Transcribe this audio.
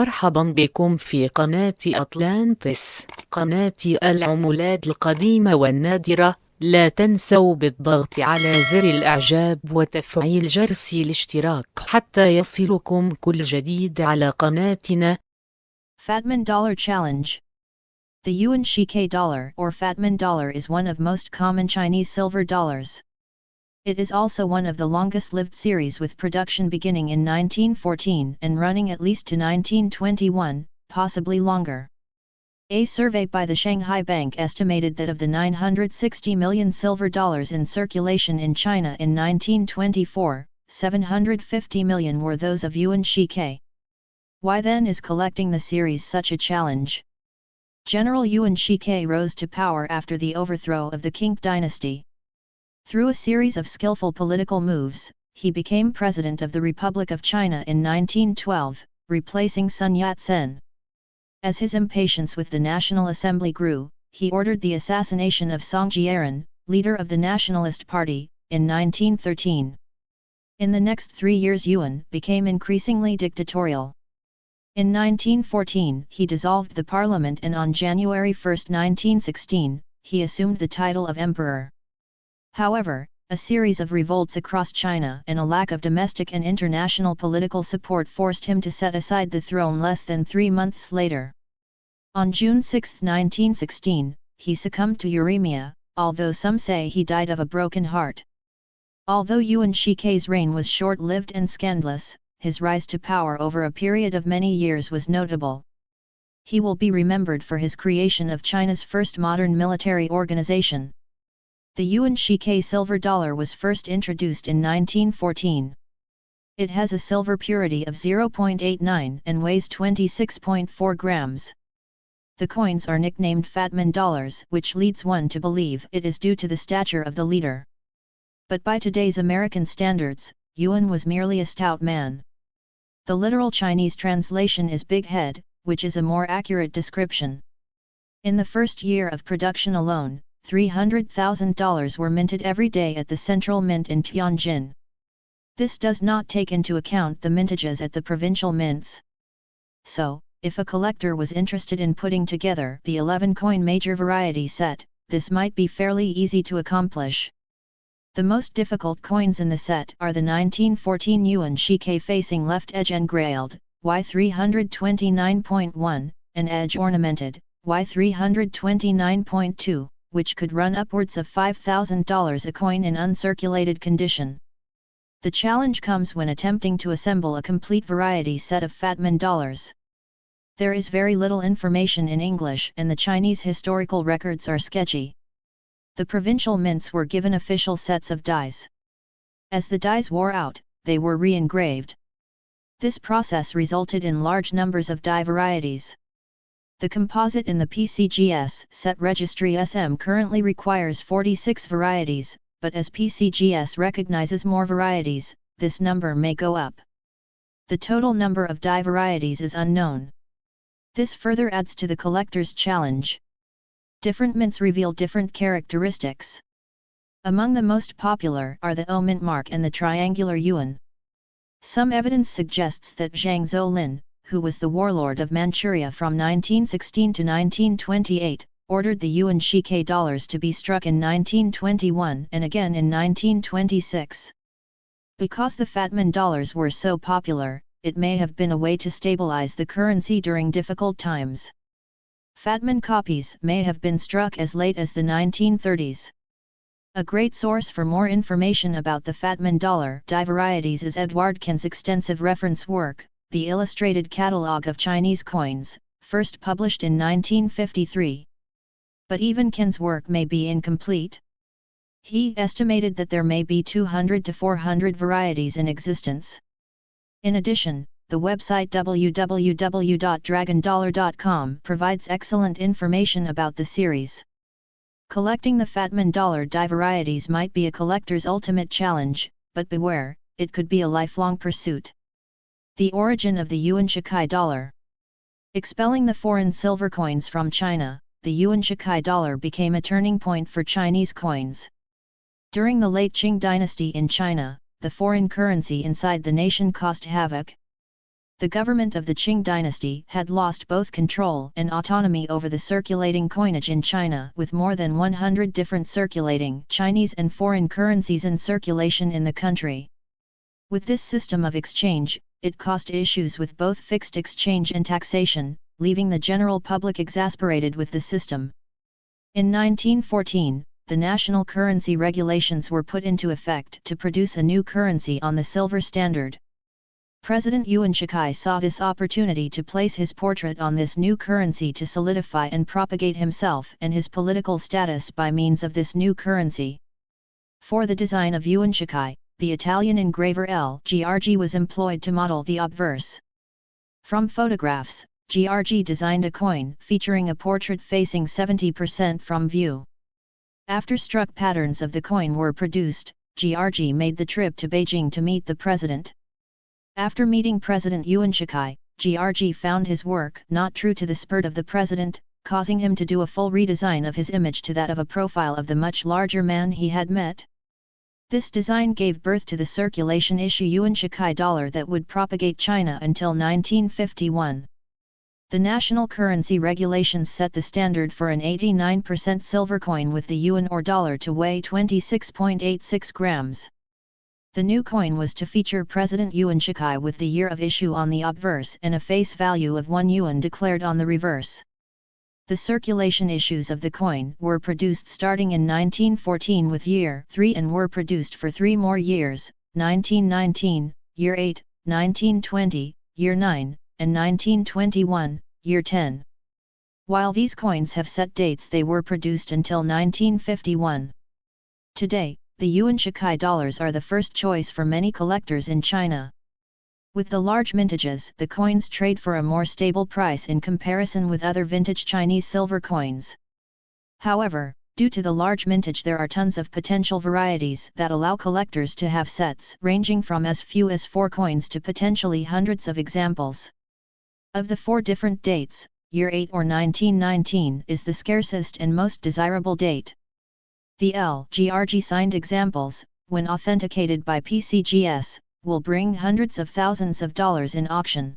مرحبا بكم في قناة أطلانتس، قناة العملات القديمة والنادرة. لا تنسوا بالضغط على زر الإعجاب وتفعيل جرس الاشتراك حتى يصلكم كل جديد على قناتنا. Fatman Dollar Challenge. The Yuan Shike dollar or Fatman dollar is one of most common Chinese silver dollars. It is also one of the longest-lived series with production beginning in 1914 and running at least to 1921, possibly longer. A survey by the Shanghai Bank estimated that of the 960 million silver dollars in circulation in China in 1924, 750 million were those of Yuan Shike. Why then is collecting the series such a challenge? General Yuan Shike rose to power after the overthrow of the Qing dynasty. Through a series of skillful political moves, he became President of the Republic of China in 1912, replacing Sun Yat-sen. As his impatience with the National Assembly grew, he ordered the assassination of Song Jiaran, leader of the Nationalist Party, in 1913. In the next 3 years Yuan became increasingly dictatorial. In 1914 he dissolved the parliament and on January 1, 1916, he assumed the title of emperor. However, a series of revolts across China and a lack of domestic and international political support forced him to set aside the throne less than 3 months later. On June 6, 1916, he succumbed to uremia, although some say he died of a broken heart. Although Yuan Shike's reign was short-lived and scandalous, his rise to power over a period of many years was notable. He will be remembered for his creation of China's first modern military organization. The Yuan Shike silver dollar was first introduced in 1914. It has a silver purity of 0.89 and weighs 26.4 grams. The coins are nicknamed Fatman dollars, which leads one to believe it is due to the stature of the leader. But by today's American standards, Yuan was merely a stout man. The literal Chinese translation is big head, which is a more accurate description. In the first year of production alone, $300,000 were minted every day at the Central Mint in Tianjin. This does not take into account the mintages at the provincial mints. So, if a collector was interested in putting together the 11-coin major variety set, this might be fairly easy to accomplish. The most difficult coins in the set are the 1914 Yuan Shike facing left edge engrailed, Y329.1, and edge ornamented, Y329.2. which could run upwards of $5,000 a coin in uncirculated condition. The challenge comes when attempting to assemble a complete variety set of Fatman dollars. There is very little information in English and the Chinese historical records are sketchy. The provincial mints were given official sets of dies. As the dies wore out, they were re-engraved. This process resulted in large numbers of die varieties. The composite in the PCGS set registry SM currently requires 46 varieties, but as PCGS recognizes more varieties, this number may go up. The total number of die varieties is unknown. This further adds to the collector's challenge. Different mints reveal different characteristics. Among the most popular are the O mint mark and the triangular yuan. Some evidence suggests that Zhang Zolin, who was the warlord of Manchuria from 1916 to 1928, ordered the Yuan Shike dollars to be struck in 1921 and again in 1926. Because the Fatman dollars were so popular, it may have been a way to stabilize the currency during difficult times. Fatman copies may have been struck as late as the 1930s. A great source for more information about the Fatman dollar die varieties is Edward Ken's extensive reference work, The Illustrated Catalogue of Chinese Coins, first published in 1953. But even Ken's work may be incomplete. He estimated that there may be 200 to 400 varieties in existence. In addition, the website www.dragondollar.com provides excellent information about the series. Collecting the Fatman dollar die varieties might be a collector's ultimate challenge, but beware, it could be a lifelong pursuit. The origin of the Yuan Shike dollar. Expelling the foreign silver coins from China, the Yuan Shike dollar became a turning point for Chinese coins. During the late Qing dynasty in China, the foreign currency inside the nation caused havoc. The government of the Qing dynasty had lost both control and autonomy over the circulating coinage in China, with more than 100 different circulating Chinese and foreign currencies in circulation in the country. With this system of exchange, it caused issues with both fixed exchange and taxation, leaving the general public exasperated with the system. In 1914, the national currency regulations were put into effect to produce a new currency on the silver standard. President Yuan Shikai saw this opportunity to place his portrait on this new currency to solidify and propagate himself and his political status by means of this new currency. For the design of Yuan Shikai, the Italian engraver L.G.R.G. was employed to model the obverse. From photographs, G.R.G. designed a coin featuring a portrait facing 70% from view. After struck patterns of the coin were produced, G.R.G. made the trip to Beijing to meet the president. After meeting President Yuan Shikai, G.R.G. found his work not true to the spirit of the president, causing him to do a full redesign of his image to that of a profile of the much larger man he had met. This design gave birth to the circulation issue Yuan Shikai dollar that would propagate China until 1951. The national currency regulations set the standard for an 89% silver coin with the yuan or dollar to weigh 26.86 grams. The new coin was to feature President Yuan Shikai with the year of issue on the obverse and a face value of 1 yuan declared on the reverse. The circulation issues of the coin were produced starting in 1914 with year 3 and were produced for 3 more years, 1919, year 8, 1920, year 9, and 1921, year 10. While these coins have set dates, they were produced until 1951. Today, the Yuan Shikai dollars are the first choice for many collectors in China. With the large mintages, the coins trade for a more stable price in comparison with other vintage Chinese silver coins. However, due to the large mintage, there are tons of potential varieties that allow collectors to have sets ranging from as few as 4 coins to potentially hundreds of examples. Of the 4 different dates, year 8 or 1919 is the scarcest and most desirable date. The L.G.R.G. signed examples, when authenticated by PCGS, will bring hundreds of thousands of dollars in auction.